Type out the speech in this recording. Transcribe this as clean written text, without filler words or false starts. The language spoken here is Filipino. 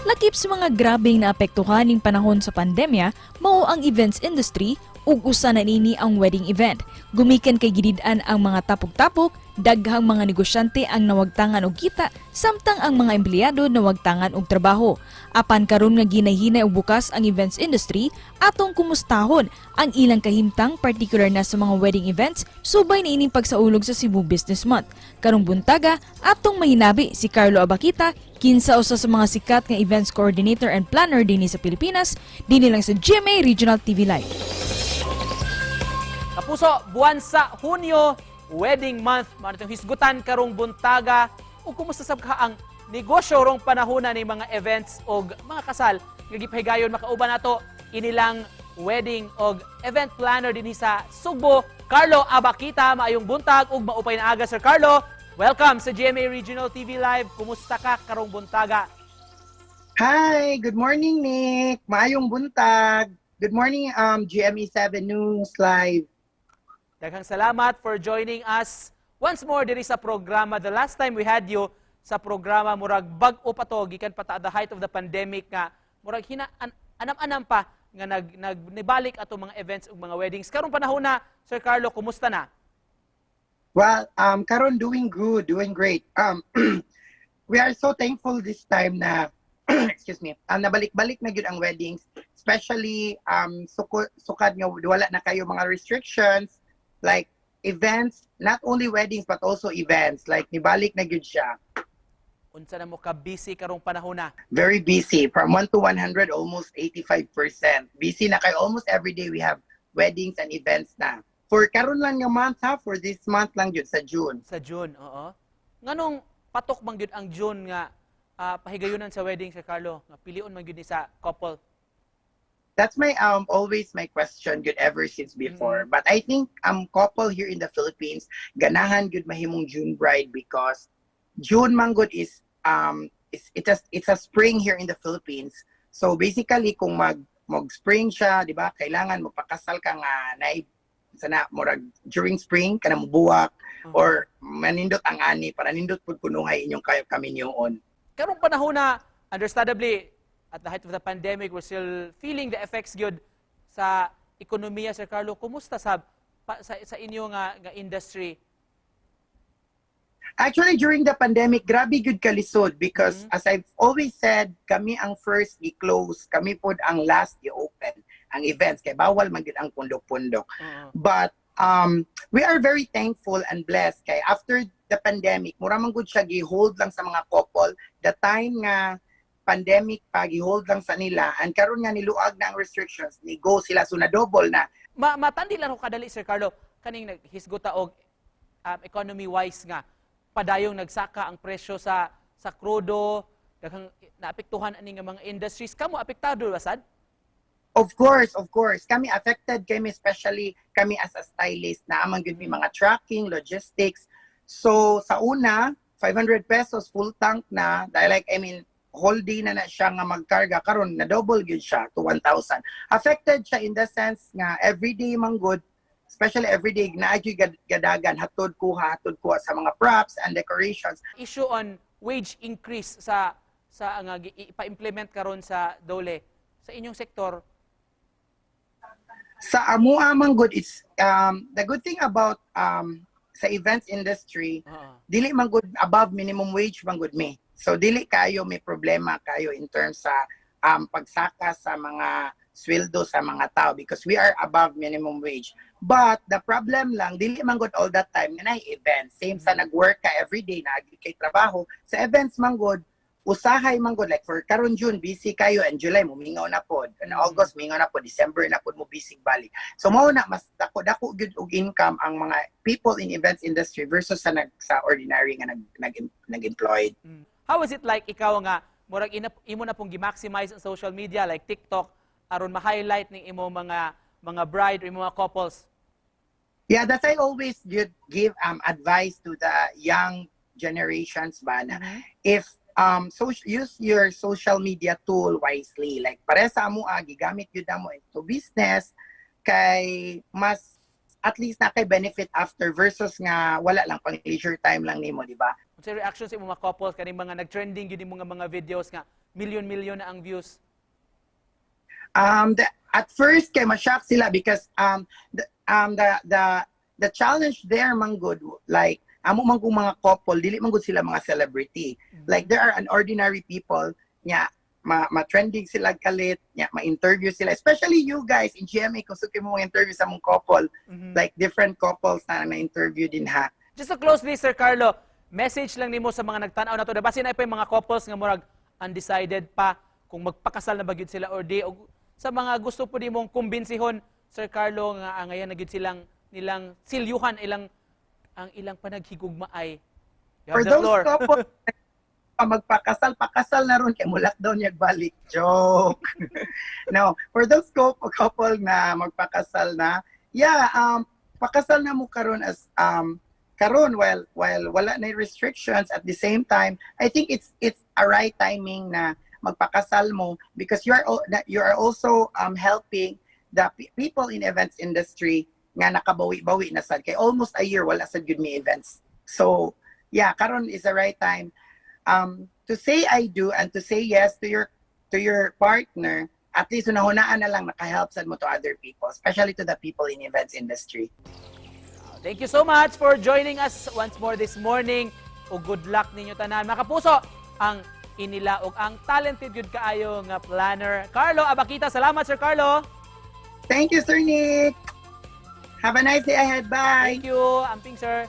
Lakip sa mga grabeng naapektuhan ning panahon sa pandemya, mao ang events industry ug usa na nini ang wedding event. Gumikan kay gidid-an ang mga tapok-tapok, daghang mga negosyante ang nawagtangan og kita, samtang ang mga empleyado nawagtangan og trabaho. Apan karon nga ginayhinay og bukas ang events industry, atong kumustahon ang ilang kahimtang particular na sa mga wedding events subay na ining pagsaulog sa Cebu Business Month. Karong buntaga, atong mahinabi si Carlo Abaquita, kinsa usa sa mga sikat nga events coordinator and planner dinhi sa Pilipinas, dinhi lang sa GMA Regional TV Live. Kapuso, buwan sa Hunyo, wedding month. Mano itong hisgutan karong buntaga. O kumusta sab ka ang negosyo rong panahona ni mga events o mga kasal. Ngagipahigayon makauban nato inilang wedding o event planner dinhi sa Sugbo, Carlo Abaquita. Maayong buntag ug maupay na aga, Sir Carlo. Welcome sa GMA Regional TV Live. Kumusta ka karong buntaga? Hi, good morning, Nick. Maayong buntag. Good morning, GMA 7 News Live. Daghang salamat for joining us once more diri sa programa. The last time we had you sa programa, murag bag-o pa to, gikan pa ta at the height of the pandemic nga, murag anam-anam pa nga nibalik ato mga events ug mga weddings. Karong panahon na, Sir Carlo, kumusta na? Well, karon doing good, doing great. We are so thankful this time na excuse me, nabalik-balik na gyud ang weddings, especially sukad nga wala na kayo mga restrictions like events, not only weddings but also events, like nibalik na gyud siya. Unsa na mo ka busy karong panahon na? Very busy, from 1 to 100, almost 85%. Busy na kayo, almost every day we have weddings and events na. For karon lang nga month ha, for this month lang gyud sa June. Sa June, oo. Nganong patok man gyud ang June nga pahigayunan sa wedding, Sir Carlo? Nga pilion man gyud ni sa couple? That's my always my question good ever since before. But I think couple here in the Philippines ganahan good mahimong June bride because June man good is it's a spring here in the Philippines. So basically kung mag spring siya, di ba? Kailangan magpakasal ka nga sana murag during spring kana mubuwak or manindot ang ani para nindot pud kunuhay inyong kayo kami niyoon. Karong panahon na, understandably, at the height of the pandemic, we're still feeling the effects gyud sa ekonomiya, Sir Carlo. Kumusta sa inyo nga industry? Actually, during the pandemic, grabe good kalisod because as I've always said, kami ang first i-close, kami pod ang last i-open ang events kay bawal man gyud ang pundok-pundok. But we are very thankful and blessed kay after the pandemic, mura man gud siya gi-hold lang sa mga couple the time nga pandemic pa gi-hold lang sa nila and karon nga niluag na ang restrictions, ni go sila so na double na. Matandi lang ko kadali, Sir Carlo, kaning naghisgota og economy wise nga padayong nagsaka ang presyo sa krudo, daghang naapektuhan ani nga mga industries. Kamo apektado ba sad? Of course. Kami affected, kami especially kami as a stylist na amang gyud mi mga tracking, logistics. So sa una, 500 pesos full tank na, whole day na siya nga magkarga, karon na double gyud siya to 1,000. Affected siya in the sense nga everyday man good, especially everyday na adyo gadagan hatod kuha sa mga props and decorations. Issue on wage increase sa nga ipa-implement karon sa DOLE sa inyong sektor. Sa amua man good, it's the good thing about sa events industry, dili man good above minimum wage man good me. So dili kayo may problema kayo in terms sa pagsaka sa mga sweldo sa mga tao because we are above minimum wage. But the problem lang, dili man good all that time nga event. Same sa nag-work ka everyday na kay trabaho. Sa events man good, usahay man good, like for karon June busy kayo and July mo mingaw na pod, and August mingaw na pod, December na pod mo busy balik. So mao na mas dako gyud og income ang mga people in events industry versus sa ordinary nga nag-employed. How is it like ikaw nga murag imo na pong gi-maximize ang social media like TikTok aron ma-highlight ning imo mga bride or mga couples? Yeah, that's I always give advice to the young generations ba na if use your social media tool wisely. Like, pare sa amo, gigamit yun mo into business, kay mas at least na kay benefit after versus nga wala lang pang leisure time lang nimo, di ba? Sa reaction sa imong mga couples kaning mga nag-trending yun yung mga videos nga milyon-milyon na ang views? At first kay ma-shock sila because the challenge there man good, like amo man kung mga couple dili man good sila mga celebrity. Like there are an ordinary people nya ma-trending sila kalit, nya ma-interview sila, especially you guys in GMA kung suki mo interview sa mong couple, like different couples na interview din ha. Just to close this, Sir Carlo, message lang nimo sa mga nagtanaw na to, basin na pa yung mga couples nga murag undecided pa kung magpakasal na ba gyud sila or di, o sa mga gusto po di mong kumbensihon, Sir Carlo, nga ngayon na gyud nilang silyuhan ang ilang panaghigugma ay you have For the those floor. couples pakasal na ron kay mulak daw niya balik. Joke. No, for those couple na magpakasal na, yeah, pakasal na mo karon as karon while wala na restrictions. At the same time, I think it's a right timing na magpakasal mo because you are also helping the people in events industry nga nakabawi-bawi na sad kay almost a year wala sad gyud mi events. So yeah, karon is the right time to say I do and to say yes to your partner. At least unahunaan na lang nakahelp sad mo to other people, especially to the people in events industry. Thank you so much for joining us once more this morning. O good luck ninyo tanan. Mga kapuso, ang inilaog ang talented good kaayo nga planner, Carlo Abaquita. Salamat, Sir Carlo. Thank you, Sir Nick. Have a nice day ahead. Bye. Thank you, Amping Sir.